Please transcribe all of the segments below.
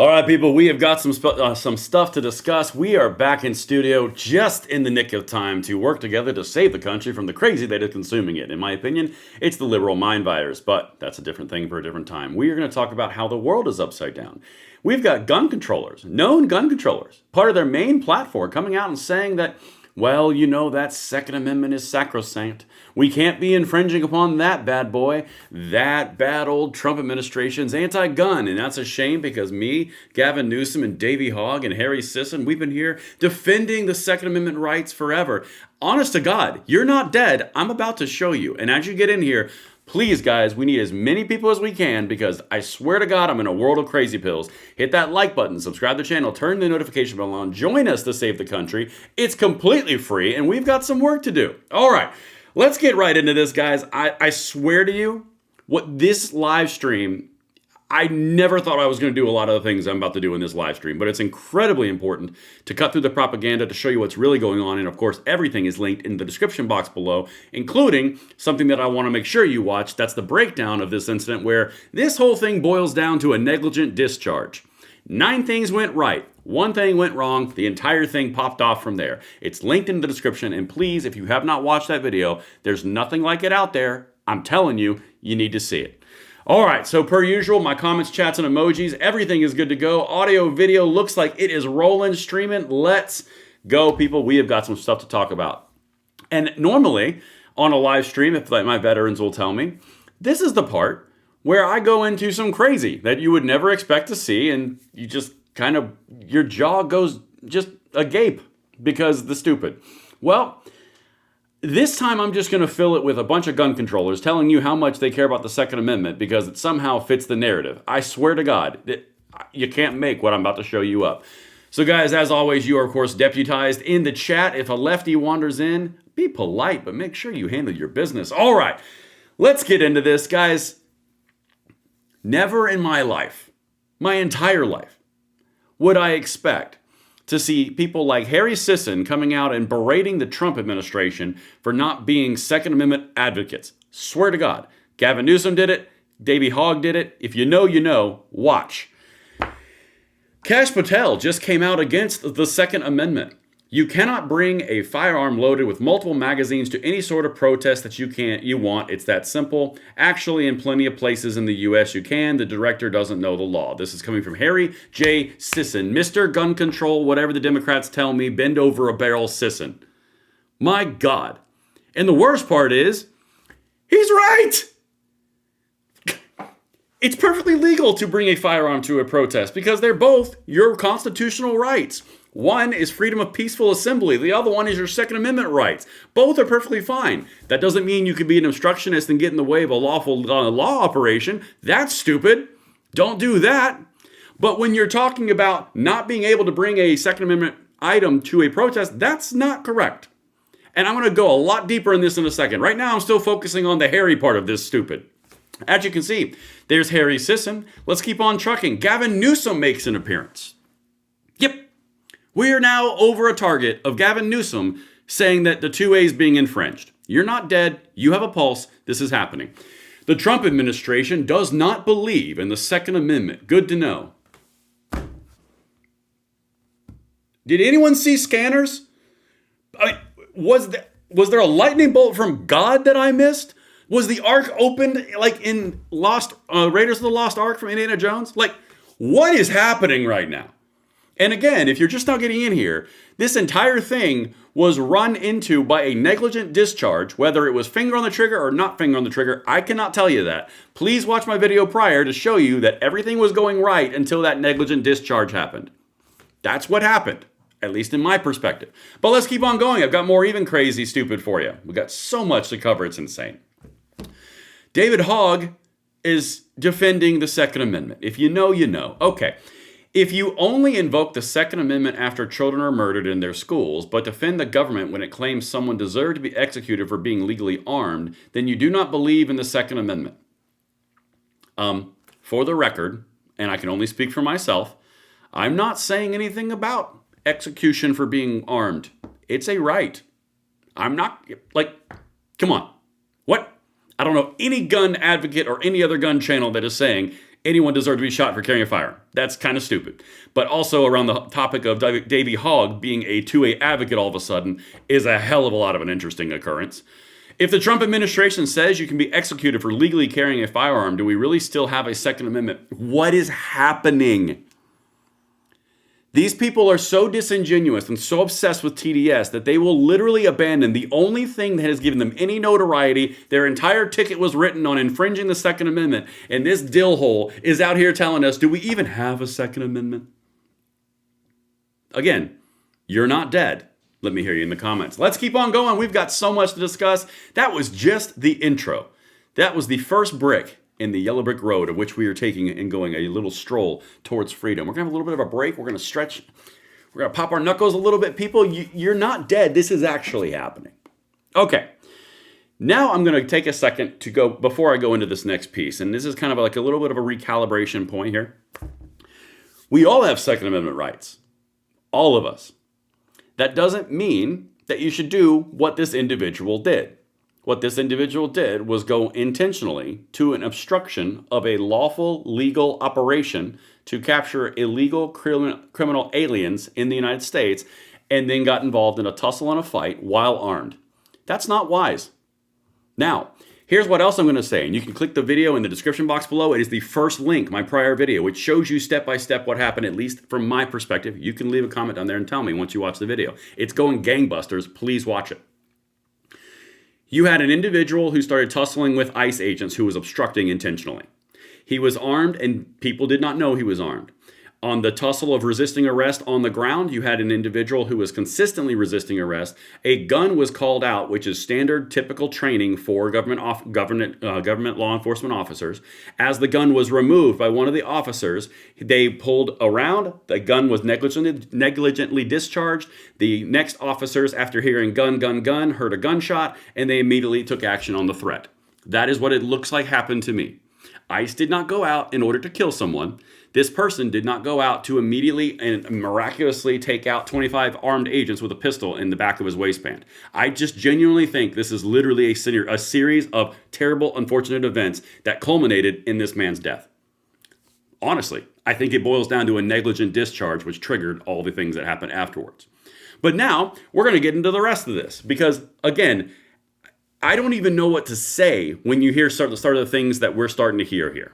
All right, people, we have got some stuff to discuss. We are back in studio just in the nick of time to work together to save the country from the crazy that is consuming it. In my opinion, it's the liberal mind virus, but that's a different thing for a different time. We are going to talk about how the world is upside down. We've got gun controllers, known gun controllers, part of their main platform coming out and saying that, well, you know, that Second Amendment is sacrosanct. We can't be infringing upon that bad boy, that bad old Trump administration's anti-gun. And that's a shame because me, Gavin Newsom, and Davey Hogg, and Harry Sisson, we've been here defending the Second Amendment rights forever. Honest to God, you're not dead. I'm about to show you. And as you get in here, please, guys, we need as many people as we can because I swear to God, I'm in a world of crazy pills. Hit that like button, subscribe to the channel, turn the notification bell on, join us to save the country. It's completely free, and we've got some work to do. All right, let's get right into this, guys. I swear to you, what this live stream, I never thought I was going to do a lot of the things I'm about to do in this live stream, but it's incredibly important to cut through the propaganda to show you what's really going on. And of course, everything is linked in the description box below, including something that I want to make sure you watch. That's the breakdown of this incident where this whole thing boils down to a negligent discharge. 9 things went right. 1 thing went wrong. The entire thing popped off from there. It's linked in the description. And please, if you have not watched that video, there's nothing like it out there. I'm telling you, you need to see it. All right, so per usual, my comments, chats, and emojis, everything is good to go. Audio, video, looks like it is rolling, streaming. Let's go, people. We have got some stuff to talk about. And normally, on a live stream, if like my veterans will tell me, this is the part where I go into some crazy that you would never expect to see, and you just kind of, your jaw goes just agape because the stupid. Well, this time I'm just going to fill it with a bunch of gun controllers telling you how much they care about the Second Amendment because it somehow fits the narrative. I swear to God, you can't make what I'm about to show you up. So guys, as always, you are of course deputized in the chat. If a lefty wanders in, be polite, but make sure you handle your business. All right, let's get into this, guys. Never in my life, my entire life, would I expect to see people like Harry Sisson coming out and berating the Trump administration for not being Second Amendment advocates. Swear to God. Gavin Newsom did it. Davey Hogg did it. If you know, you know. Watch. Kash Patel just came out against the Second Amendment. You cannot bring a firearm loaded with multiple magazines to any sort of protest that you want. It's that simple. Actually, in plenty of places in the U.S. you can. The director doesn't know the law. This is coming from Harry J. Sisson. Mr. Gun Control, whatever the Democrats tell me, bend over a barrel Sisson. My God. And the worst part is, he's right. It's perfectly legal to bring a firearm to a protest because they're both your constitutional rights. One is freedom of peaceful assembly. The other one is your Second Amendment rights. Both are perfectly fine. That doesn't mean you can be an obstructionist and get in the way of a lawful law operation. That's stupid. Don't do that. But when you're talking about not being able to bring a Second Amendment item to a protest, that's not correct. And I'm going to go a lot deeper in this in a second. Right now, I'm still focusing on the Harry part of this stupid. As you can see, there's Harry Sisson. Let's keep on trucking. Gavin Newsom makes an appearance. Yep. We are now over a target of Gavin Newsom saying that the 2A is being infringed. You're not dead. You have a pulse. This is happening. The Trump administration does not believe in the Second Amendment. Good to know. Did anyone see scanners? Was there a lightning bolt from God that I missed? Was the Ark opened like in Raiders of the Lost Ark from Indiana Jones? Like, what is happening right now? And again, if you're just now getting in here, this entire thing was run into by a negligent discharge, whether it was finger on the trigger or not finger on the trigger, I cannot tell you that. Please watch my video prior to show you that everything was going right until that negligent discharge happened. That's what happened, at least in my perspective. But let's keep on going. I've got more even crazy stupid for you. We've got so much to cover, it's insane. David Hogg is defending the Second Amendment. If you know, you know. Okay. If you only invoke the Second Amendment after children are murdered in their schools, but defend the government when it claims someone deserved to be executed for being legally armed, then you do not believe in the Second Amendment. For the record, and I can only speak for myself, I'm not saying anything about execution for being armed. It's a right. I'm not, like, come on. What? I don't know any gun advocate or any other gun channel that is saying anyone deserved to be shot for carrying a firearm. That's kind of stupid. But also around the topic of Davey Hogg being a 2A advocate all of a sudden is a hell of a lot of an interesting occurrence. If the Trump administration says you can be executed for legally carrying a firearm, do we really still have a Second Amendment? What is happening? These people are so disingenuous and so obsessed with TDS that they will literally abandon the only thing that has given them any notoriety. Their entire ticket was written on infringing the Second Amendment, and this dillhole is out here telling us, do we even have a Second Amendment? Again, you're not dead. Let me hear you in the comments. Let's keep on going. We've got so much to discuss. That was just the intro. That was the first brick in the yellow brick road of which we are taking and going a little stroll towards freedom. We're going to have a little bit of a break. We're going to stretch. We're going to pop our knuckles a little bit. People, you're not dead. This is actually happening. Okay. Now I'm going to take a second to go, before I go into this next piece, and this is kind of like a little bit of a recalibration point here. We all have Second Amendment rights. All of us. That doesn't mean that you should do what this individual did. What this individual did was go intentionally to an obstruction of a lawful legal operation to capture illegal criminal aliens in the United States, and then got involved in a tussle and a fight while armed. That's not wise. Now, here's what else I'm going to say, and you can click the video in the description box below. It is the first link, my prior video, which shows you step by step what happened, at least from my perspective. You can leave a comment down there and tell me once you watch the video. It's going gangbusters. Please watch it. You had an individual who started tussling with ICE agents who was obstructing intentionally. He was armed, and people did not know he was armed. On the tussle of resisting arrest on the ground, you had an individual who was consistently resisting arrest. A gun was called out, which is standard, typical training for government law enforcement officers. As the gun was removed by one of the officers, they pulled around. The gun was negligently discharged. The next officers, after hearing gun, heard a gunshot, and they immediately took action on the threat. That is what it looks like happened to me. ICE did not go out in order to kill someone. This person did not go out to immediately and miraculously take out 25 armed agents with a pistol in the back of his waistband. I just genuinely think this is literally a series of terrible, unfortunate events that culminated in this man's death. Honestly, I think it boils down to a negligent discharge, which triggered all the things that happened afterwards. But now, we're going to get into the rest of this, because, again, I don't even know what to say when you hear the start of the things that we're starting to hear here.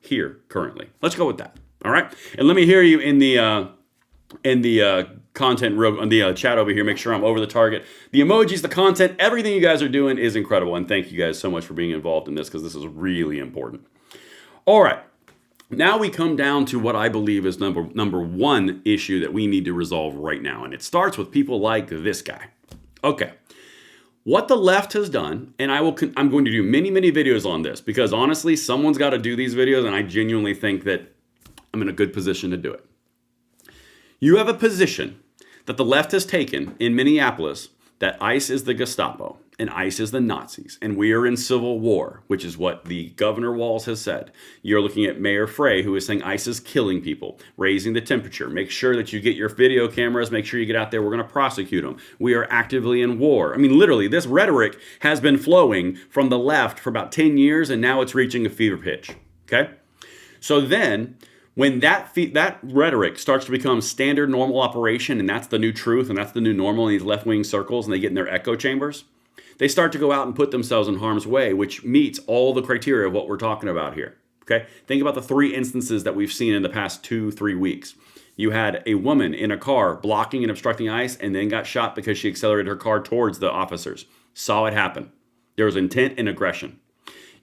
Here currently. Let's go with that. All right. And let me hear you in the content row, on the chat over here. Make sure I'm over the target. The emojis, the content, everything you guys are doing is incredible. And thank you guys so much for being involved in this, because this is really important. All right. Now we come down to what I believe is number one issue that we need to resolve right now. And it starts with people like this guy. Okay. What the left has done, and I'm going to do many, many videos on this, because honestly, someone's got to do these videos, and I genuinely think that I'm in a good position to do it. You have a position that the left has taken in Minneapolis that ICE is the Gestapo, and ICE is the Nazis, and we are in civil war, which is what the Governor Walz has said. You're looking at Mayor Frey, who is saying ICE is killing people, raising the temperature. Make sure that you get your video cameras. Make sure you get out there. We're going to prosecute them. We are actively in war. I mean, literally, this rhetoric has been flowing from the left for about 10 years, and now it's reaching a fever pitch. Okay? So then, when that rhetoric starts to become standard normal operation, and that's the new truth, and that's the new normal in these left-wing circles, and they get in their echo chambers, they start to go out and put themselves in harm's way, which meets all the criteria of what we're talking about here. Okay? Think about the 3 instances that we've seen in the past 2-3 weeks. You had a woman in a car blocking and obstructing ICE, and then got shot because she accelerated her car towards the officers. Saw it happen. There was intent and aggression.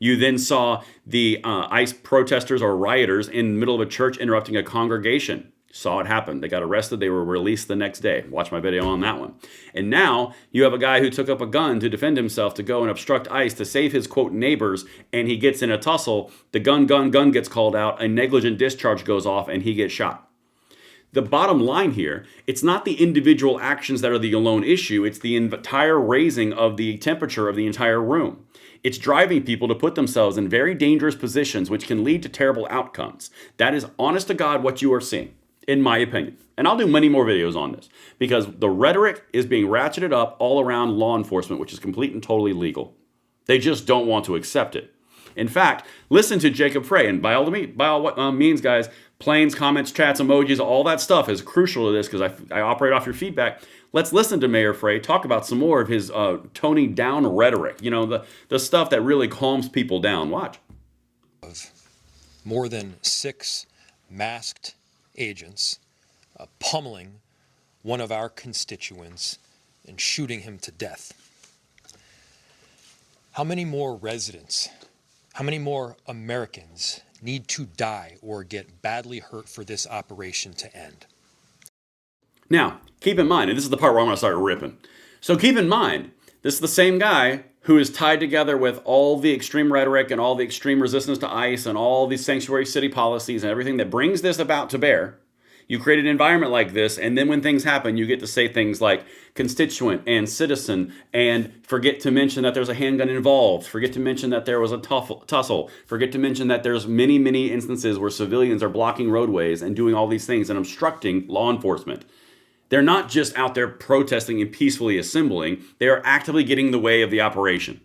You then saw the ICE protesters or rioters in the middle of a church interrupting a congregation. Saw it happen. They got arrested. They were released the next day. Watch my video on that one. And now you have a guy who took up a gun to defend himself, to go and obstruct ICE to save his, quote, neighbors, and he gets in a tussle. The gun gets called out. A negligent discharge goes off, and he gets shot. The bottom line here, it's not the individual actions that are the alone issue. It's the entire raising of the temperature of the entire room. It's driving people to put themselves in very dangerous positions, which can lead to terrible outcomes. That is, honest to God, what you are seeing, in my opinion. And I'll do many more videos on this, because the rhetoric is being ratcheted up all around law enforcement, which is complete and totally legal. They just don't want to accept it. In fact, listen to Jacob Frey, and by all means, guys, planes, comments, chats, emojis, all that stuff is crucial to this because I operate off your feedback. Let's listen to Mayor Frey talk about some more of his toning down rhetoric, the stuff that really calms people down. Watch. More than 6 masked agents pummeling one of our constituents and shooting him to death. How many more residents, how many more Americans need to die or get badly hurt for this operation to end? Now, keep in mind, and this is the part where I'm going to start ripping. So keep in mind, this is the same guy who is tied together with all the extreme rhetoric and all the extreme resistance to ICE and all these sanctuary city policies and everything that brings this about to bear. You create an environment like this, and then when things happen, you get to say things like constituent and citizen, and forget to mention that there's a handgun involved, forget to mention that there was a tussle, forget to mention that there's many, many instances where civilians are blocking roadways and doing all these things and obstructing law enforcement. They're not just out there protesting and peacefully assembling, they are actively getting in the way of the operation.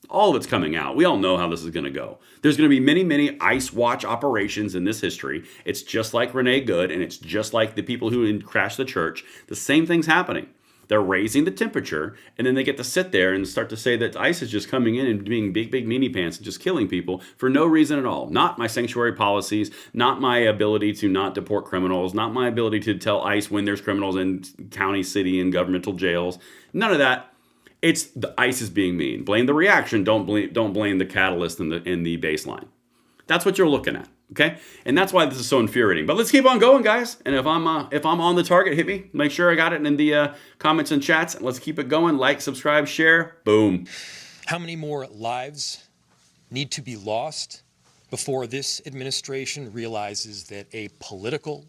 All of it's coming out. We all know how this is going to go. There's going to be many, many ICE watch operations in this history. It's just like Renee Good, and it's just like the people who crashed the church. The same thing's happening. They're raising the temperature, and then they get to sit there and start to say that ICE is just coming in and being big, big meanie pants and just killing people for no reason at all. Not my sanctuary policies, not my ability to not deport criminals, not my ability to tell ICE when there's criminals in county, city, and governmental jails. None of that. It's the ICE is being mean. Blame the reaction. Don't blame the catalyst and the baseline. That's what you're looking at, okay? And that's why this is so infuriating. But let's keep on going, guys. And if I'm on the target, hit me. Make sure I got it in the comments and chats. Let's keep it going. Like, subscribe, share. Boom. How many more lives need to be lost before this administration realizes that a political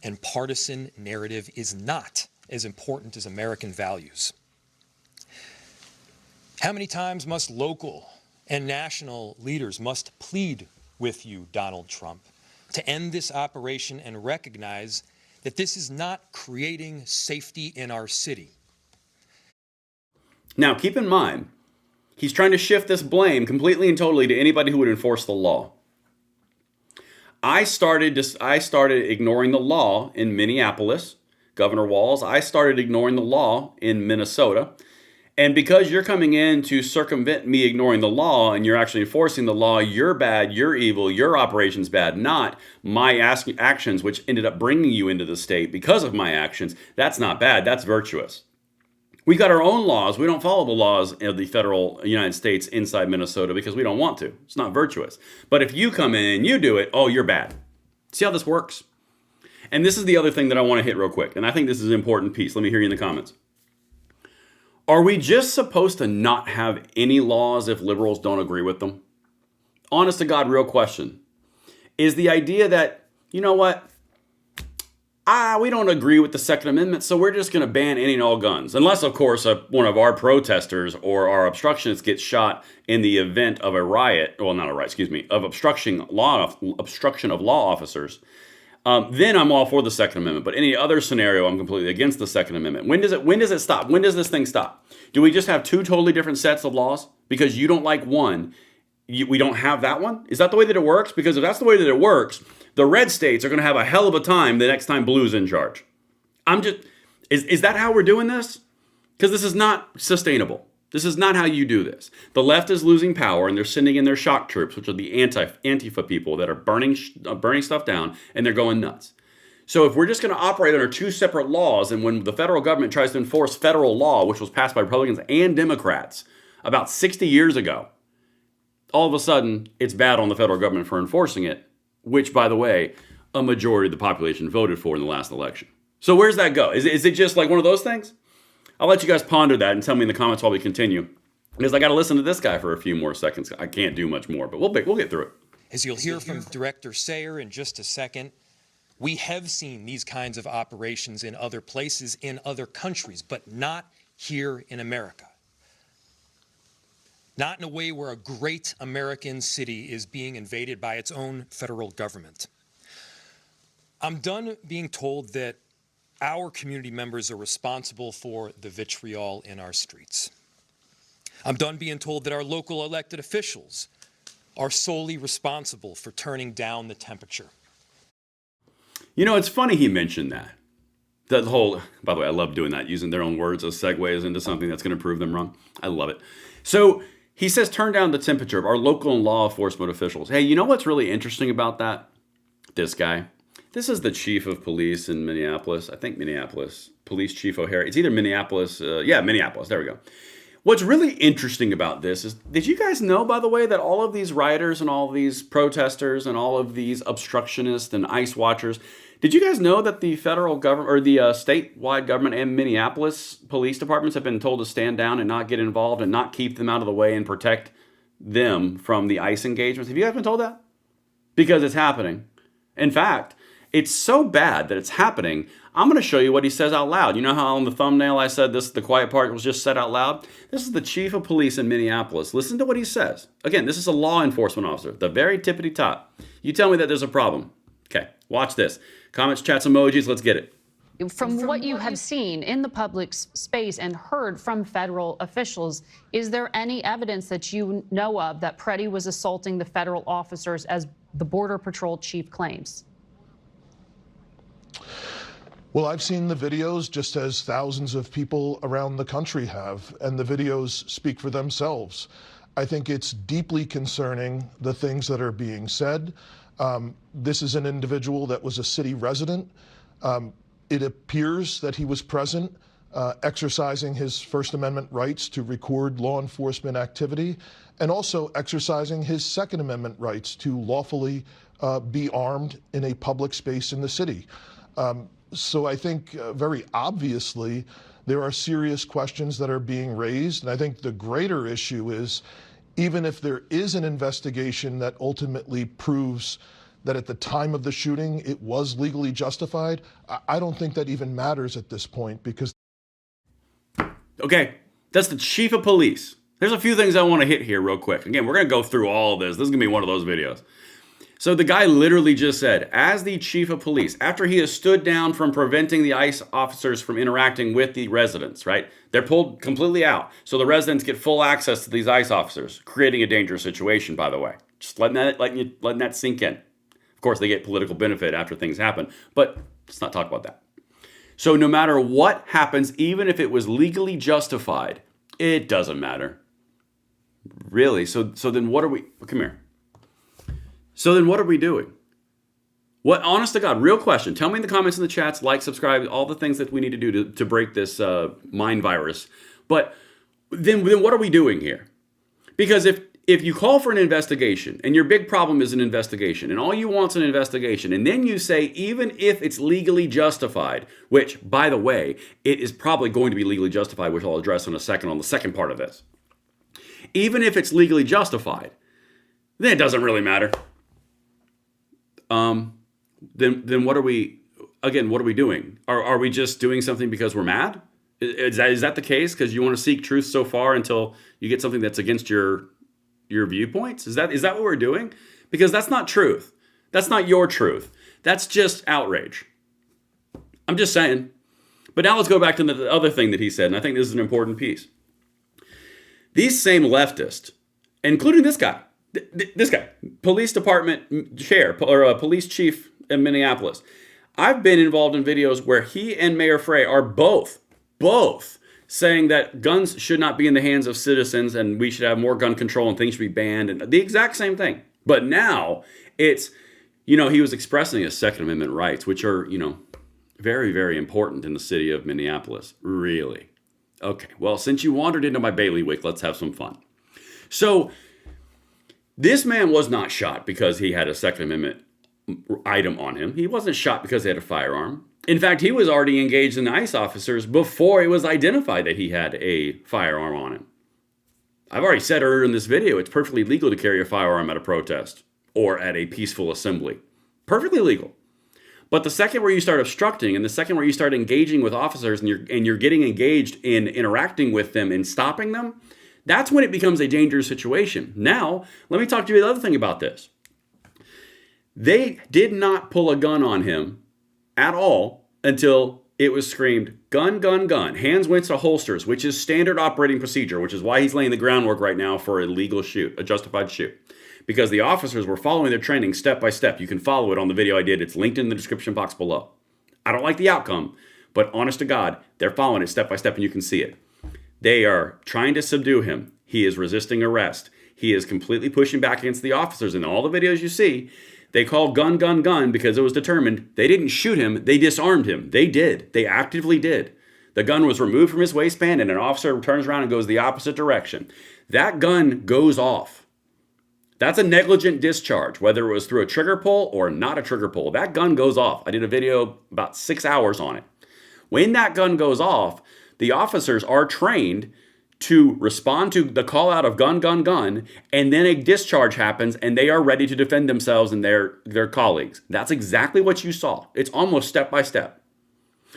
and partisan narrative is not as important as American values? How many times must local and national leaders must plead with you, Donald Trump, to end this operation and recognize that this is not creating safety in our city? Now, keep in mind, he's trying to shift this blame completely and totally to anybody who would enforce the law. I started ignoring the law in Minneapolis, Governor Walz. I started ignoring the law in Minnesota. And because you're coming in to circumvent me ignoring the law and you're actually enforcing the law, you're bad, you're evil, your operation's bad, not my actions, which ended up bringing you into the state because of my actions. That's not bad. That's virtuous. We got our own laws. We don't follow the laws of the federal United States inside Minnesota because we don't want to. It's not virtuous. But if you come in and you do it, oh, you're bad. See how this works? And this is the other thing that I want to hit real quick. And I think this is an important piece. Let me hear you in the comments. Are we just supposed to not have any laws if liberals don't agree with them? Honest to God, real question. Is the idea that, you know what? We don't agree with the Second Amendment, so we're just going to ban any and all guns. Unless, of course, one of our protesters or our obstructionists gets shot in the event of a riot, well, not a riot, excuse me, of obstruction of law officers. Then I'm all for the Second Amendment. But any other scenario, I'm completely against the Second Amendment. When does it stop? When does this thing stop? Do we just have two totally different sets of laws? Because you don't like one, we don't have that one? Is that the way that it works? Because if that's the way that it works, the red states are going to have a hell of a time the next time blue's in charge. Is that how we're doing this? Because this is not sustainable. This is not how you do this. The left is losing power, and they're sending in their shock troops, which are the Antifa people that are burning stuff down, and they're going nuts. So if we're just going to operate under two separate laws, and when the federal government tries to enforce federal law, which was passed by Republicans and Democrats about 60 years ago, all of a sudden, it's bad on the federal government for enforcing it, which, by the way, a majority of the population voted for in the last election. So where's that go? Is it just like one of those things? I'll let you guys ponder that and tell me in the comments while we continue. Because I got to listen to this guy for a few more seconds. I can't do much more, but we'll get through it. As you'll hear from Director Sayer in just a second, we have seen these kinds of operations in other places, in other countries, but not here in America. Not in a way where a great American city is being invaded by its own federal government. I'm done being told that our community members are responsible for the vitriol in our streets. I'm done being told that our local elected officials are solely responsible for turning down the temperature. You know, it's funny he mentioned that. That whole, by the way, I love doing that, using their own words as segues into something that's going to prove them wrong. I love it. So he says, turn down the temperature of our local and law enforcement officials. Hey, you know what's really interesting about that? This guy. This is the chief of police in Minneapolis. I think Minneapolis. Police Chief O'Hare. It's either Minneapolis. Minneapolis. There we go. What's really interesting about this is, did you guys know, by the way, that all of these rioters and all of these protesters and all of these obstructionists and ICE watchers, did you guys know that the federal government or the statewide government and Minneapolis police departments have been told to stand down and not get involved and not keep them out of the way and protect them from the ICE engagements? Have you guys been told that? Because it's happening. In fact, it's so bad that it's happening. I'm going to show you what he says out loud. You know how on the thumbnail I said this, the quiet part was just said out loud? This is the chief of police in Minneapolis. Listen to what he says. Again, this is a law enforcement officer, the very tippity top. You tell me that there's a problem. Okay, watch this. Comments, chats, emojis, let's get it. From what you have seen in the public space and heard from federal officials, is there any evidence that you know of that Preddy was assaulting the federal officers as the Border Patrol chief claims? Well, I've seen the videos just as thousands of people around the country have, and the videos speak for themselves. I think it's deeply concerning, the things that are being said. This is an individual that was a city resident. It appears that he was present, exercising his First Amendment rights to record law enforcement activity, and also exercising his Second Amendment rights to lawfully be armed in a public space in the city. So I think very obviously there are serious questions that are being raised. And I think the greater issue is, even if there is an investigation that ultimately proves that at the time of the shooting it was legally justified, I don't think that even matters at this point, because... Okay, that's the chief of police. There's a few things I want to hit here real quick. Again, we're going to go through all of this. This is going to be one of those videos. So the guy literally just said, as the chief of police, after he has stood down from preventing the ICE officers from interacting with the residents, right? They're pulled completely out. So the residents get full access to these ICE officers, creating a dangerous situation, by the way. Just letting that sink in. Of course, they get political benefit after things happen, but let's not talk about that. So no matter what happens, even if it was legally justified, it doesn't matter. Really? So then what are we... Come here. So then what are we doing? What, honest to God, real question. Tell me in the comments in the chats, like, subscribe, all the things that we need to do to break this mind virus. But then what are we doing here? Because if you call for an investigation, and your big problem is an investigation, and all you want is an investigation, and then you say, even if it's legally justified, which, by the way, it is probably going to be legally justified, which I'll address in a second on the second part of this. Even if it's legally justified, then it doesn't really matter. Then what are we doing? Are we just doing something because we're mad? Is that the case? Because you want to seek truth so far until you get something that's against your viewpoints? Is that what we're doing? Because that's not truth. That's not your truth. That's just outrage. I'm just saying. But now let's go back to the other thing that he said, and I think this is an important piece. These same leftists, including this guy, police department chair, or police chief in Minneapolis. I've been involved in videos where he and Mayor Frey are both saying that guns should not be in the hands of citizens and we should have more gun control and things should be banned, and the exact same thing. But now it's, he was expressing his Second Amendment rights, which are, very, very important in the city of Minneapolis. Really. Okay, well, since you wandered into my bailiwick, let's have some fun. So, this man was not shot because he had a Second Amendment item on him. He wasn't shot because he had a firearm. In fact, he was already engaged in ICE officers before it was identified that he had a firearm on him. I've already said earlier in this video, it's perfectly legal to carry a firearm at a protest or at a peaceful assembly. Perfectly legal. But the second where you start obstructing and the second where you start engaging with officers and you're getting engaged in interacting with them and stopping them, that's when it becomes a dangerous situation. Now, let me talk to you the other thing about this. They did not pull a gun on him at all until it was screamed, gun, gun, gun. Hands went to holsters, which is standard operating procedure, which is why he's laying the groundwork right now for a legal shoot, a justified shoot. because the officers were following their training step by step. You can follow it on the video I did. It's linked in the description box below. I don't like the outcome, but honest to God, they're following it step by step and you can see it. They are trying to subdue him. He is resisting arrest. He is completely pushing back against the officers. In all the videos you see, they call gun, gun, gun because it was determined they didn't shoot him, they disarmed him. They did. They actively did. The gun was removed from his waistband and an officer turns around and goes the opposite direction. That gun goes off. That's a negligent discharge, whether it was through a trigger pull or not a trigger pull. That gun goes off. I did a video about 6 hours on it. When that gun goes off, the officers are trained to respond to the call out of gun, gun, gun, and then a discharge happens and they are ready to defend themselves and their colleagues. That's exactly what you saw. It's almost step by step.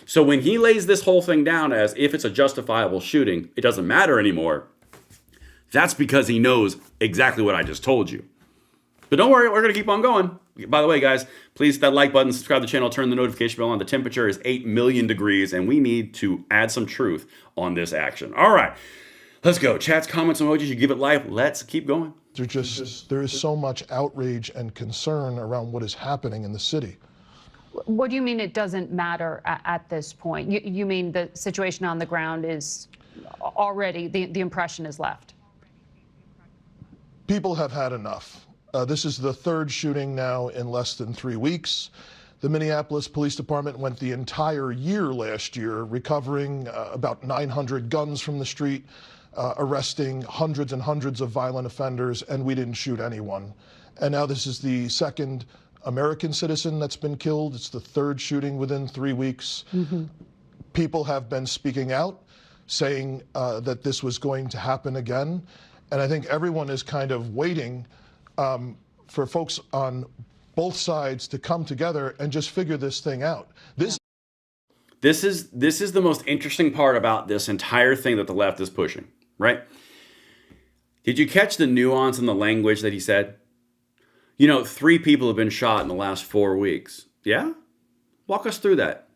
So when he lays this whole thing down as if it's a justifiable shooting, it doesn't matter anymore, that's because he knows exactly what I just told you. But don't worry, we're going to keep on going. By the way, guys, please hit that like button, subscribe to the channel, turn the notification bell on. The temperature is 8 million degrees, and we need to add some truth on this action. All right, let's go. Chats, comments, emojis, you give it life. Let's keep going. There is so much outrage and concern around what is happening in the city. What do you mean it doesn't matter at this point? You mean the situation on the ground is already, the impression is left? People have had enough. This is the third shooting now in less than 3 weeks. The Minneapolis Police Department went the entire year last year recovering about 900 guns from the street, arresting hundreds and hundreds of violent offenders, and we didn't shoot anyone. And now this is the second American citizen that's been killed. It's the third shooting within 3 weeks. Mm-hmm. People have been speaking out, saying that this was going to happen again. And I think everyone is kind of waiting for folks on both sides to come together and just figure this thing out. This is the most interesting part about this entire thing that the left is pushing, right? Did you catch the nuance in the language that he said? You know, 3 people have been shot in the last 4 weeks. Yeah? Walk us through that.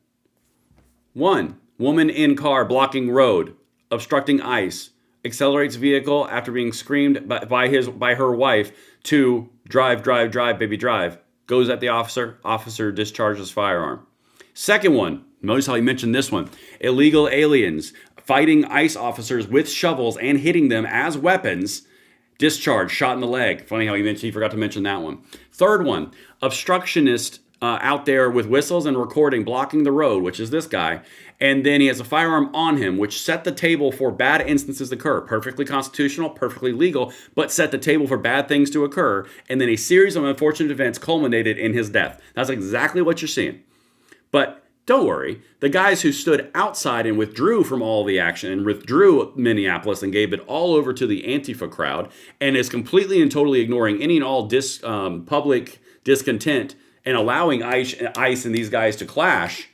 1, woman in car blocking road, obstructing ICE, accelerates vehicle after being screamed by her wife. 2, drive, drive, drive, baby, drive. Goes at the officer discharges firearm. Second one, notice how he mentioned this one. Illegal aliens fighting ICE officers with shovels and hitting them as weapons. Discharge, shot in the leg. Funny how he forgot to mention that one. Third one, obstructionist out there with whistles and recording, blocking the road, which is this guy. And then he has a firearm on him, which set the table for bad instances to occur. Perfectly constitutional, perfectly legal, but set the table for bad things to occur. And then a series of unfortunate events culminated in his death. That's exactly what you're seeing. But don't worry, the guys who stood outside and withdrew from all the action and withdrew Minneapolis and gave it all over to the Antifa crowd and is completely and totally ignoring any and all public discontent and allowing ICE and these guys to clash.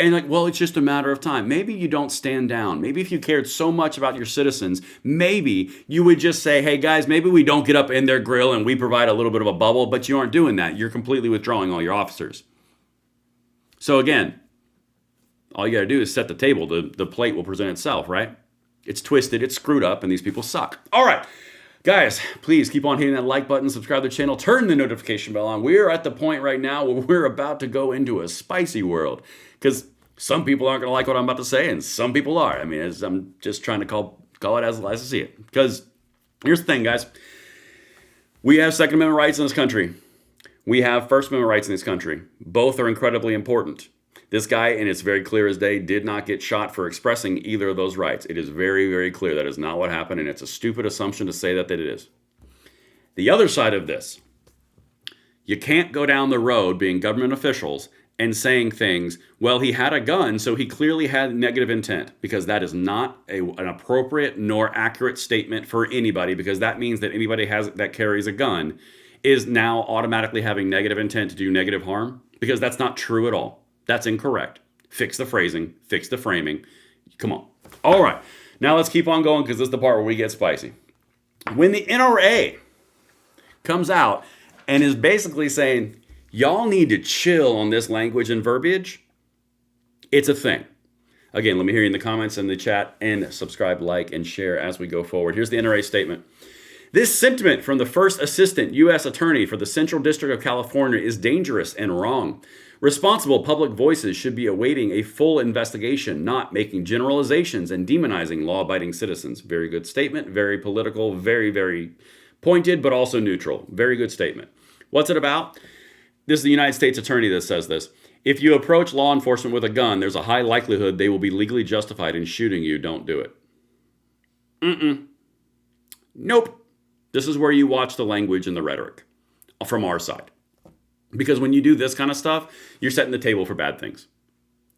And like, well, it's just a matter of time. Maybe you don't stand down. Maybe if you cared so much about your citizens, maybe you would just say, hey guys, maybe we don't get up in their grill and we provide a little bit of a bubble, but you aren't doing that. You're completely withdrawing all your officers. So again, all you got to do is set the table. The plate will present itself, right? It's twisted, it's screwed up, and these people suck. All right, guys, please keep on hitting that like button, subscribe to the channel, turn the notification bell on. We're at the point right now where we're about to go into a spicy world because some people aren't going to like what I'm about to say, and some people are. I mean, I'm just trying to call it as I see it. Because here's the thing, guys. We have Second Amendment rights in this country. We have First Amendment rights in this country. Both are incredibly important. This guy, and it's very clear as day, did not get shot for expressing either of those rights. It is very, very clear that is not what happened, and it's a stupid assumption to say that it is. The other side of this, you can't go down the road being government officials and saying things, well, he had a gun, so he clearly had negative intent, because that is not an appropriate nor accurate statement for anybody, because that means that anybody that carries a gun is now automatically having negative intent to do negative harm, because that's not true at all. That's incorrect. Fix the phrasing, fix the framing. Come on. All right, now let's keep on going because this is the part where we get spicy. When the NRA comes out and is basically saying, y'all need to chill on this language and verbiage, it's a thing. Again, let me hear you in the comments and the chat, and subscribe, like, and share as we go forward. Here's the NRA statement. This sentiment from the first assistant U.S. attorney for the Central District of California is dangerous and wrong. Responsible public voices should be awaiting a full investigation, not making generalizations and demonizing law-abiding citizens. Very good statement, very political, very, very pointed, but also neutral. Very good statement. What's it about? This is the United States attorney that says this. If you approach law enforcement with a gun, there's a high likelihood they will be legally justified in shooting you. Don't do it. Nope. This is where you watch the language and the rhetoric from our side. Because when you do this kind of stuff, you're setting the table for bad things.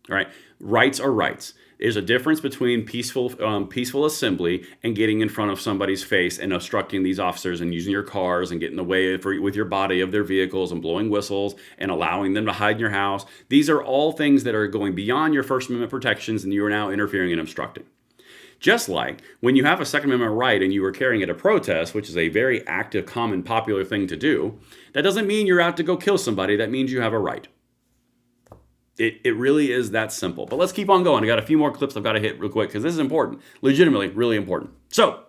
All right? Rights are rights. There's a difference between peaceful assembly and getting in front of somebody's face and obstructing these officers and using your cars and getting in the way with your body of their vehicles and blowing whistles and allowing them to hide in your house. These are all things that are going beyond your First Amendment protections, and you are now interfering and obstructing. Just like when you have a Second Amendment right and you are carrying at a protest, which is a very active, common, popular thing to do, that doesn't mean you're out to go kill somebody. That means you have a right. It really is that simple. But let's keep on going. I got a few more clips I've got to hit real quick because this is important. Legitimately, really important. So,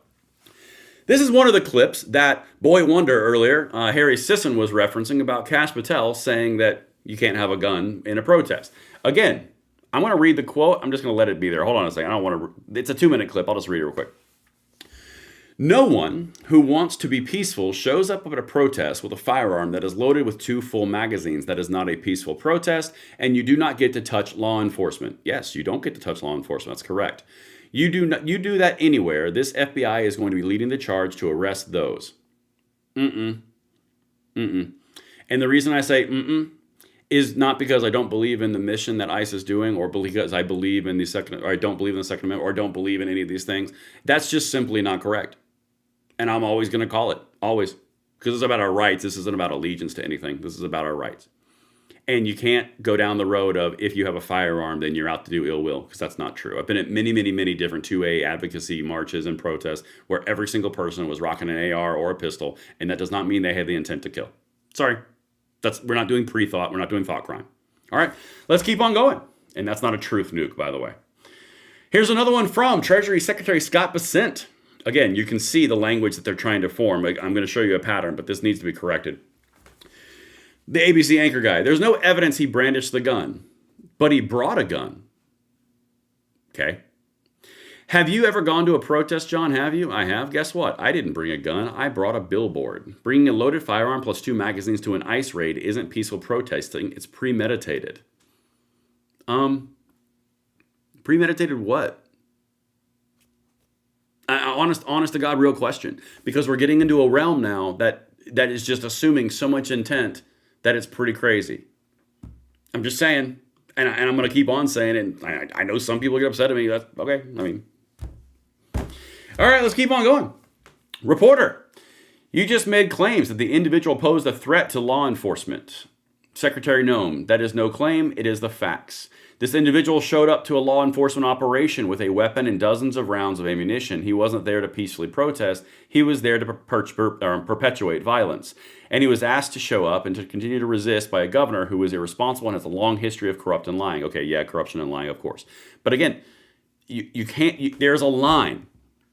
this is one of the clips that Boy Wonder earlier, Harry Sisson was referencing about Kash Patel saying that you can't have a gun in a protest. Again, I'm going to read the quote. I'm just going to let it be there. Hold on a second. I don't want to. It's a 2-minute clip. I'll just read it real quick. No one who wants to be peaceful shows up at a protest with a firearm that is loaded with 2 full magazines. That is not a peaceful protest, and you do not get to touch law enforcement. Yes, you don't get to touch law enforcement. That's correct. You do that anywhere. This FBI is going to be leading the charge to arrest those. And the reason I say is not because I don't believe in the mission that ICE is doing, or because I believe in or I don't believe in the Second Amendment, or don't believe in any of these things. That's just simply not correct. And I'm always going to call it. Always. Because it's about our rights. This isn't about allegiance to anything. This is about our rights. And you can't go down the road of if you have a firearm, then you're out to do ill will, because that's not true. I've been at many, many, many different 2A advocacy marches and protests where every single person was rocking an AR or a pistol, and that does not mean they had the intent to kill. Sorry. We're not doing pre-thought. We're not doing thought crime. All right, let's keep on going. And that's not a truth nuke, by the way. Here's another one from Treasury Secretary Scott Bessent. Again, you can see the language that they're trying to form. I'm going to show you a pattern, but this needs to be corrected. The ABC anchor guy. There's no evidence he brandished the gun, but he brought a gun. Okay. Have you ever gone to a protest, John? Have you? I have. Guess what? I didn't bring a gun. I brought a billboard. Bringing a loaded firearm plus 2 magazines to an ICE raid isn't peaceful protesting. It's premeditated. Premeditated what? Honest to God, real question. Because we're getting into a realm now that is just assuming so much intent that it's pretty crazy. I'm just saying, and I'm going to keep on saying it. And I know some people get upset at me. That's okay. I mean, all right, let's keep on going. Reporter, you just made claims that the individual posed a threat to law enforcement. Secretary Noem, that is no claim. It is the facts. This individual showed up to a law enforcement operation with a weapon and dozens of rounds of ammunition. He wasn't there to peacefully protest. He was there to perpetuate violence. And he was asked to show up and to continue to resist by a governor who was irresponsible and has a long history of corrupt and lying. Okay, yeah, corruption and lying, of course. But again, you can't, there's a line.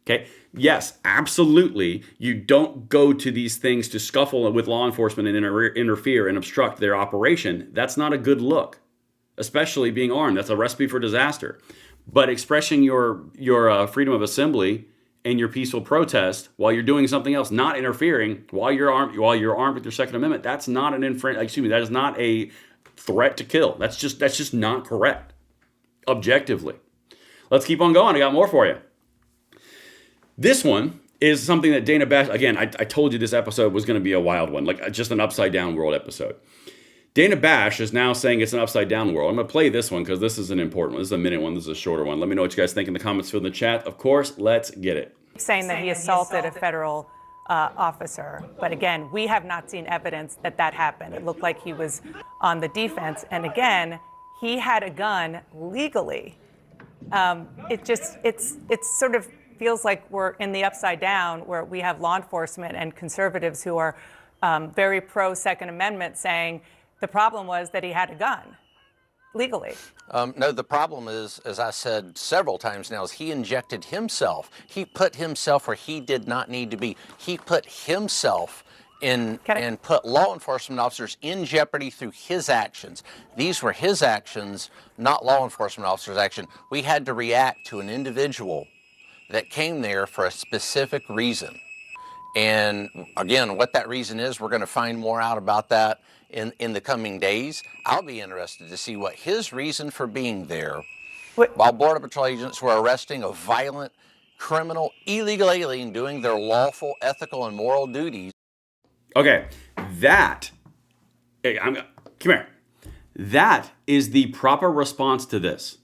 Okay, yes, absolutely. You don't go to these things to scuffle with law enforcement and interfere and obstruct their operation. That's not a good look. Especially being armed. That's a recipe for disaster. But expressing your freedom of assembly and your peaceful protest while you're doing something else, not interfering, while you're armed with your Second Amendment, that's not that is not a threat to kill. That's just not correct. Objectively. Let's keep on going. I got more for you. This one is something that Dana Bash, again, I told you this episode was going to be a wild one, like just an upside down world episode. Dana Bash is now saying it's an upside-down world. I'm going to play this one because this is an important one. This is a minute one. This is a shorter one. Let me know what you guys think in the comments field in the chat. Of course, let's get it. Saying that he assaulted a federal officer. But again, we have not seen evidence that that happened. It looked like he was on the defense. And again, he had a gun legally. It sort of feels like we're in the upside down where we have law enforcement and conservatives who are very pro-Second Amendment saying, the problem was that he had a gun. legally. No, the problem is, as I said several times now, is he injected himself. He put himself where he did not need to be. He put himself in and put law enforcement officers in jeopardy through his actions. These were his actions, not law enforcement officers' action. We had to react to an individual that came there for a specific reason. And again, what that reason is, we're going to find more out about that in the coming days. I'll be interested to see what his reason for being there while Border Patrol agents were arresting a violent, criminal, illegal alien doing their lawful, ethical, and moral duties. Okay, come here. That is the proper response to this.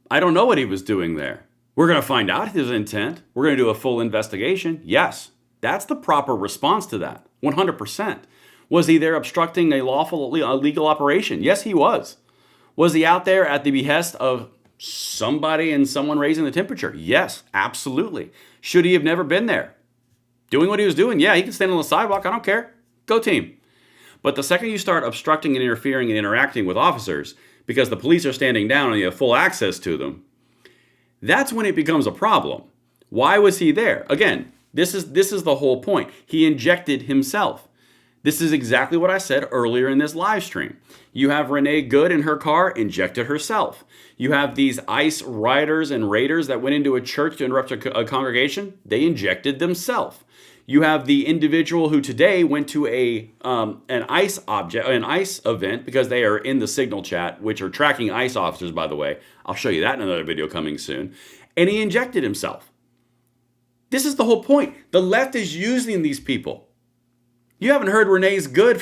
I don't know what he was doing there. We're going to find out his intent. We're going to do a full investigation. Yes, that's the proper response to that. 100%. Was he there obstructing a lawful, legal operation? Yes, he was. Was he out there at the behest of somebody and someone raising the temperature? Yes, absolutely. Should he have never been there? Doing what he was doing? Yeah, he can stand on the sidewalk. I don't care. Go team. But the second you start obstructing and interfering and interacting with officers because the police are standing down and you have full access to them, that's when it becomes a problem. Why was he there? Again, this is the whole point. He injected himself. This is exactly what I said earlier in this live stream. You have Renee Good in her car, injected herself. You have these ICE riders and raiders that went into a church to interrupt a congregation. They injected themselves. You have the individual who today went to an ICE event because they are in the Signal chat, which are tracking ICE officers, by the way. I'll show you that in another video coming soon. And he injected himself. This is the whole point. The left is using these people. You haven't heard Renee Good's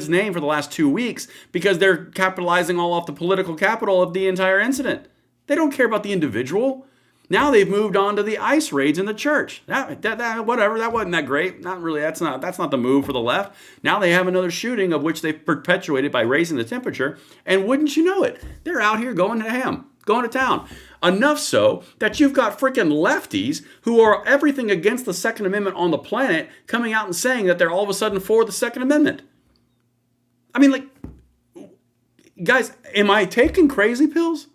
name for the last 2 weeks because they're capitalizing all off the political capital of the entire incident. They don't care about the individual. Now they've moved on to the ICE raids in the church. Whatever, that wasn't that great. Not really. That's not the move for the left. Now they have another shooting of which they've perpetuated by raising the temperature. And wouldn't you know it, they're out here going to town. Enough so that you've got freaking lefties who are everything against the Second Amendment on the planet coming out and saying that they're all of a sudden for the Second Amendment. I mean, guys, am I taking crazy pills?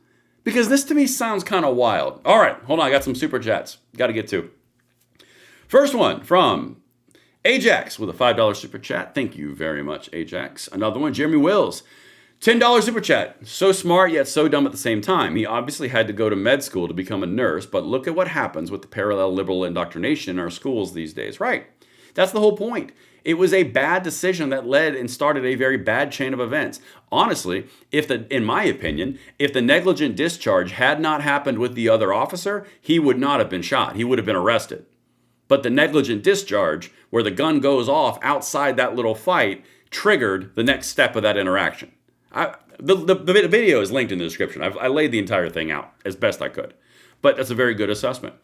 Because this to me sounds kind of wild. All right, hold on. I got some super chats. Got to get to. First one from Ajax with a $5 super chat. Thank you very much, Ajax. Another one, Jeremy Wills. $10 super chat. So smart yet so dumb at the same time. He obviously had to go to med school to become a nurse, but look at what happens with the parallel liberal indoctrination in our schools these days. Right. That's the whole point. It was a bad decision that led and started a very bad chain of events. Honestly, in my opinion, if the negligent discharge had not happened with the other officer, he would not have been shot. He would have been arrested. But the negligent discharge, where the gun goes off outside that little fight, triggered the next step of that interaction. The video is linked in the description. I laid the entire thing out as best I could. But that's a very good assessment.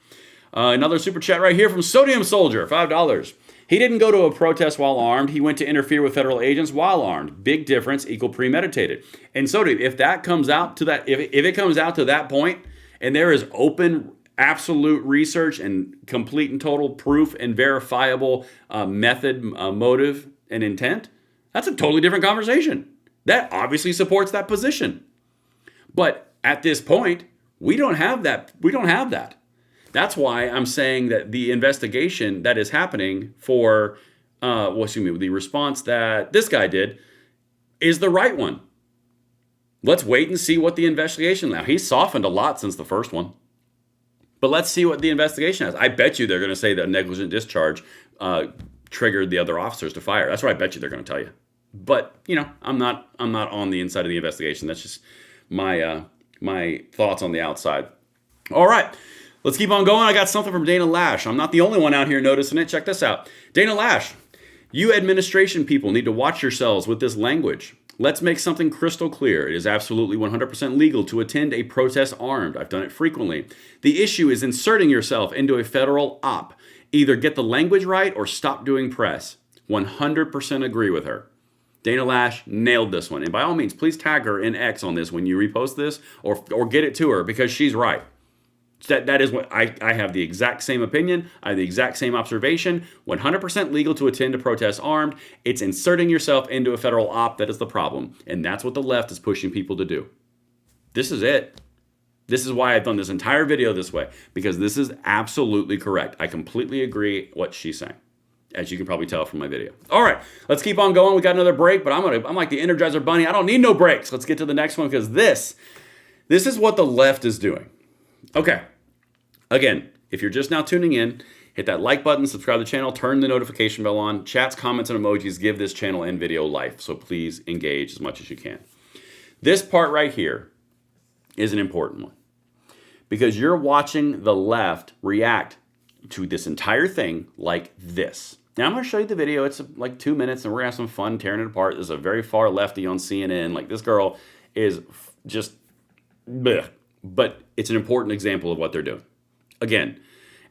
Another super chat right here from Sodium Soldier, $5. He didn't go to a protest while armed. He went to interfere with federal agents while armed. Big difference, equal premeditated. And so, if that comes out to that, if it comes out to that point, and there is open, absolute research and complete and total proof and verifiable method, motive, and intent, that's a totally different conversation. That obviously supports that position. But at this point, we don't have that. That's why I'm saying that the investigation that is happening for, the response that this guy did is the right one. Let's wait and see what the investigation, now he's softened a lot since the first one, but let's see what the investigation has. I bet you they're going to say that negligent discharge triggered the other officers to fire. That's what I bet you they're going to tell you. But, I'm not on the inside of the investigation. That's just my thoughts on the outside. All right. Let's keep on going. I got something from Dana Loesch. I'm not the only one out here noticing it. Check this out. Dana Loesch, you administration people need to watch yourselves with this language. Let's make something crystal clear. It is absolutely 100% legal to attend a protest armed. I've done it frequently. The issue is inserting yourself into a federal op. Either get the language right or stop doing press. 100% agree with her. Dana Loesch nailed this one. And by all means, please tag her in X on this when you repost this or get it to her because she's right. That is what I have the exact same opinion. I have the exact same observation. 100% legal to attend a protest armed. It's inserting yourself into a federal op that is the problem. And that's what the left is pushing people to do. This is it. This is why I've done this entire video this way, because this is absolutely correct. I completely agree what she's saying, as you can probably tell from my video. All right, let's keep on going. We got another break, but I'm like the Energizer Bunny. I don't need no breaks. Let's get to the next one, because this is what the left is doing. Okay. Again, if you're just now tuning in, hit that like button, subscribe to the channel, turn the notification bell on. Chats, comments, and emojis give this channel and video life, so please engage as much as you can. This part right here is an important one, because you're watching the left react to this entire thing like this. Now, I'm going to show you the video. It's like 2 minutes, and we're going to have some fun tearing it apart. There's a very far lefty on CNN. Like, this girl is just bleh. But it's an important example of what they're doing. Again,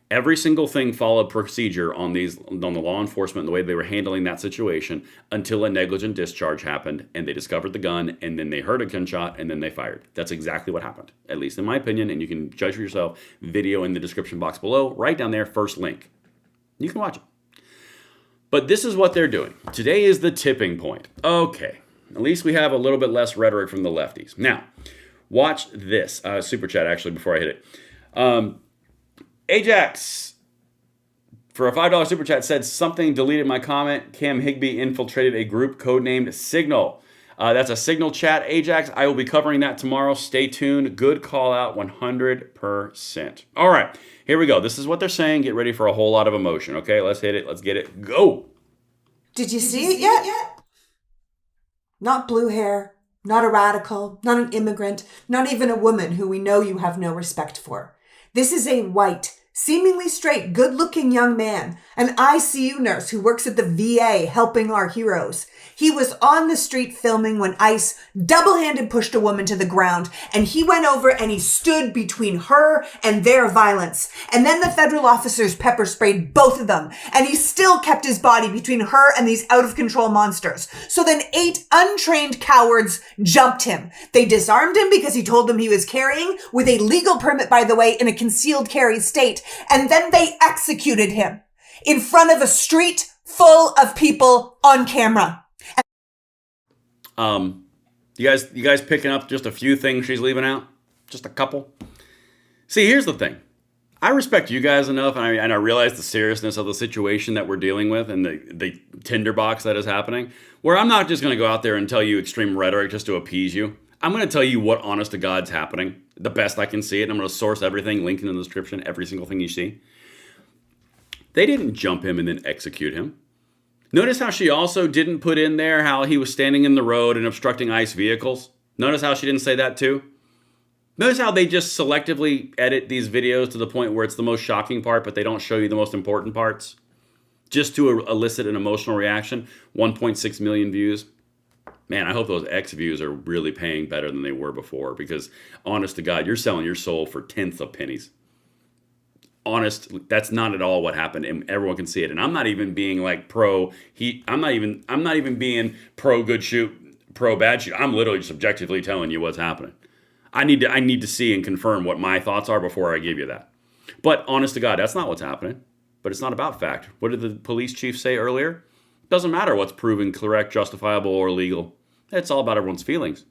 every single thing followed procedure on the law enforcement, the way they were handling that situation, until a negligent discharge happened, and they discovered the gun, and then they heard a gunshot, and then they fired. That's exactly what happened, at least in my opinion, and you can judge for yourself. Video in the description box below, right down there, first link. You can watch it. But this is what they're doing. Today is the tipping point. Okay, at least we have a little bit less rhetoric from the lefties. Now, watch this. Super chat, actually, before I hit it. Ajax, for a $5 super chat, said something deleted my comment. Cam Higbee infiltrated a group codenamed Signal. That's a Signal chat, Ajax. I will be covering that tomorrow. Stay tuned. Good call out, 100%. All right, here we go. This is what they're saying. Get ready for a whole lot of emotion. Okay, let's hit it. Let's get it. Go. Did you see it yet? Not blue hair, not a radical, not an immigrant, not even a woman who we know you have no respect for. This is a white, seemingly straight, good-looking young man, an ICU nurse who works at the VA helping our heroes. He was on the street filming when ICE double-handed pushed a woman to the ground, and he went over and he stood between her and their violence. And then the federal officers pepper sprayed both of them, and he still kept his body between her and these out-of-control monsters. So then 8 untrained cowards jumped him. They disarmed him because he told them he was carrying, with a legal permit, by the way, in a concealed carry state, and then they executed him in front of a street full of people on camera. You guys picking up just a few things she's leaving out? Just a couple? See, here's the thing. I respect you guys enough, and I realize the seriousness of the situation that we're dealing with and the tinderbox that is happening, where I'm not just going to go out there and tell you extreme rhetoric just to appease you. I'm going to tell you what honest to God's happening, the best I can see it, and I'm going to source everything, link in the description, every single thing you see. They didn't jump him and then execute him. Notice how she also didn't put in there how he was standing in the road and obstructing ICE vehicles. Notice how she didn't say that too. Notice how they just selectively edit these videos to the point where it's the most shocking part, but they don't show you the most important parts, just to elicit an emotional reaction. 1.6 million views. Man, I hope those X views are really paying better than they were before, because honest to God, you're selling your soul for tenths of pennies. Honest, that's not at all what happened, and everyone can see it. And I'm not even being like I'm not even being pro good shoot, pro bad shoot. I'm literally just objectively telling you what's happening. I need to see and confirm what my thoughts are before I give you that. But honest to God, that's not what's happening. But it's not about fact. What did the police chief say earlier? It doesn't matter what's proven correct, justifiable, or legal. It's all about everyone's feelings.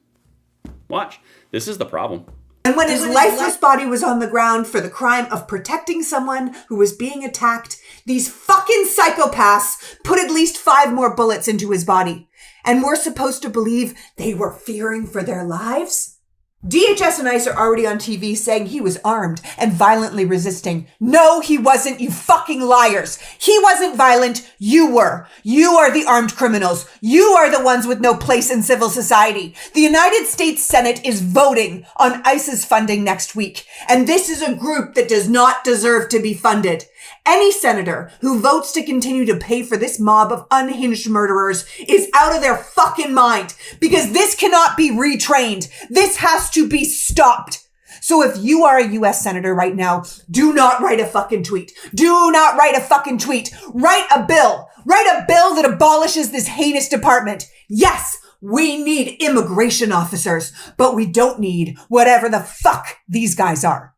Watch. This is the problem. And when his lifeless body was on the ground for the crime of protecting someone who was being attacked, these fucking psychopaths put at least 5 more bullets into his body. And we're supposed to believe they were fearing for their lives? DHS and ICE are already on TV saying he was armed and violently resisting. No, he wasn't, you fucking liars. He wasn't violent, you were. You are the armed criminals. You are the ones with no place in civil society. The United States Senate is voting on ICE's funding next week, and this is a group that does not deserve to be funded. Any senator who votes to continue to pay for this mob of unhinged murderers is out of their fucking mind, because this cannot be retrained. This has to be stopped. So if you are a U.S. senator right now, do not write a fucking tweet. Do not write a fucking tweet. Write a bill. Write a bill that abolishes this heinous department. Yes, we need immigration officers, but we don't need whatever the fuck these guys are.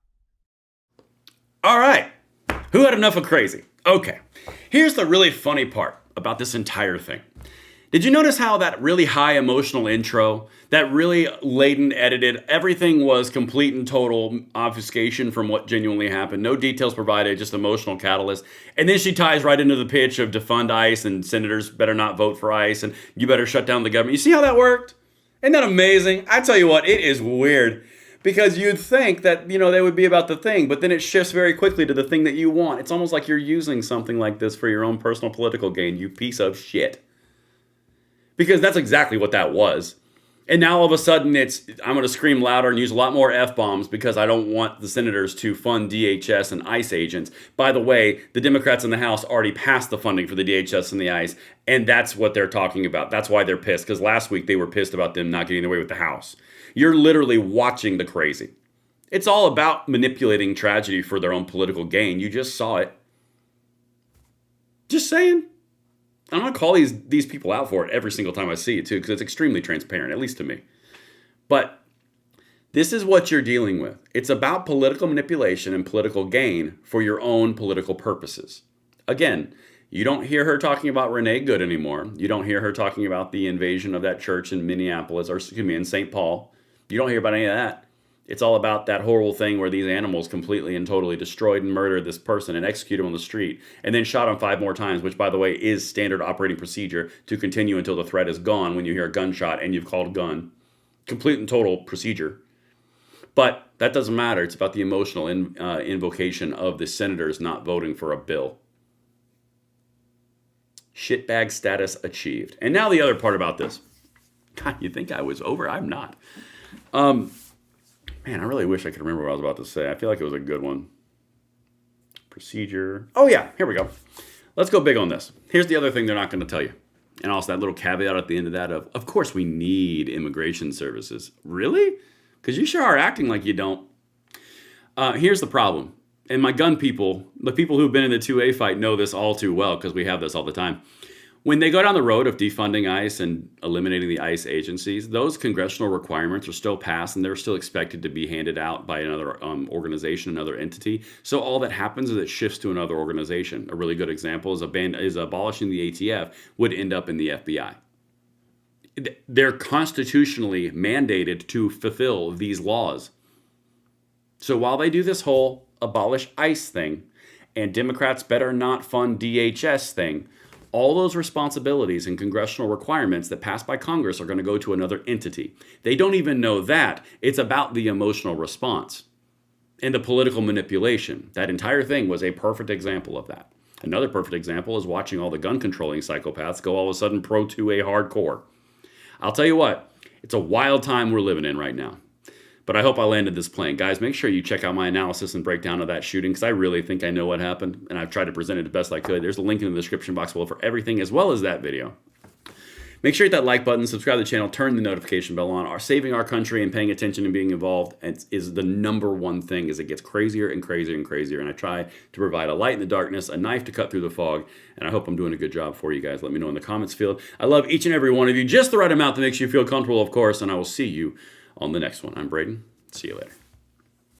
All right. Who had enough of crazy? Okay. Here's the really funny part about this entire thing. Did you notice how that really high emotional intro, that really laden edited, everything was complete and total obfuscation from what genuinely happened. No details provided, just emotional catalyst. And then she ties right into the pitch of defund ICE and senators better not vote for ICE and you better shut down the government. You see how that worked? Isn't that amazing? I tell you what, it is weird. Because you'd think that, they would be about the thing, but then it shifts very quickly to the thing that you want. It's almost like you're using something like this for your own personal political gain, you piece of shit. Because that's exactly what that was. And now all of a sudden I'm going to scream louder and use a lot more F-bombs because I don't want the senators to fund DHS and ICE agents. By the way, the Democrats in the House already passed the funding for the DHS and the ICE, and that's what they're talking about. That's why they're pissed, because last week they were pissed about them not getting away with the House. You're literally watching the crazy. It's all about manipulating tragedy for their own political gain. You just saw it. Just saying. I'm going to call these people out for it every single time I see it, too, because it's extremely transparent, at least to me. But this is what you're dealing with. It's about political manipulation and political gain for your own political purposes. Again, you don't hear her talking about Renee Good anymore. You don't hear her talking about the invasion of that church in Minneapolis, or excuse me, in St. Paul. You don't hear about any of that. It's all about that horrible thing where these animals completely and totally destroyed and murdered this person and executed him on the street and then shot him 5 more times, which, by the way, is standard operating procedure to continue until the threat is gone when you hear a gunshot and you've called gun. Complete and total procedure. But that doesn't matter. It's about the emotional invocation of the senators not voting for a bill. Shitbag status achieved. And now the other part about this. God, you think I was over? I'm not. Man, I really wish I could remember what I was about to say. I feel like it was a good one. Procedure. Oh, yeah. Here we go. Let's go big on this. Here's the other thing they're not going to tell you. And also that little caveat at the end of that of course we need immigration services. Really? Because you sure are acting like you don't. Here's the problem. And my gun people, the people who've been in the 2A fight know this all too well because we have this all the time. When they go down the road of defunding ICE and eliminating the ICE agencies, those congressional requirements are still passed and they're still expected to be handed out by another organization, another entity. So all that happens is it shifts to another organization. A really good example is abolishing the ATF would end up in the FBI. They're constitutionally mandated to fulfill these laws. So while they do this whole abolish ICE thing and Democrats better not fund DHS thing, all those responsibilities and congressional requirements that pass by Congress are going to go to another entity. They don't even know that. It's about the emotional response and the political manipulation. That entire thing was a perfect example of that. Another perfect example is watching all the gun controlling psychopaths go all of a sudden pro 2A hardcore. I'll tell you what, it's a wild time we're living in right now. But I hope I landed this plane. Guys, make sure you check out my analysis and breakdown of that shooting because I really think I know what happened, and I've tried to present it the best I could. There's a link in the description box below for everything as well as that video. Make sure you hit that like button, subscribe to the channel, turn the notification bell on. Saving our country and paying attention and being involved is the number one thing as it gets crazier and crazier and crazier. And I try to provide a light in the darkness, a knife to cut through the fog, and I hope I'm doing a good job for you guys. Let me know in the comments field. I love each and every one of you, just the right amount that makes you feel comfortable, of course, and I will see you on the next one. I'm Braden. See you later.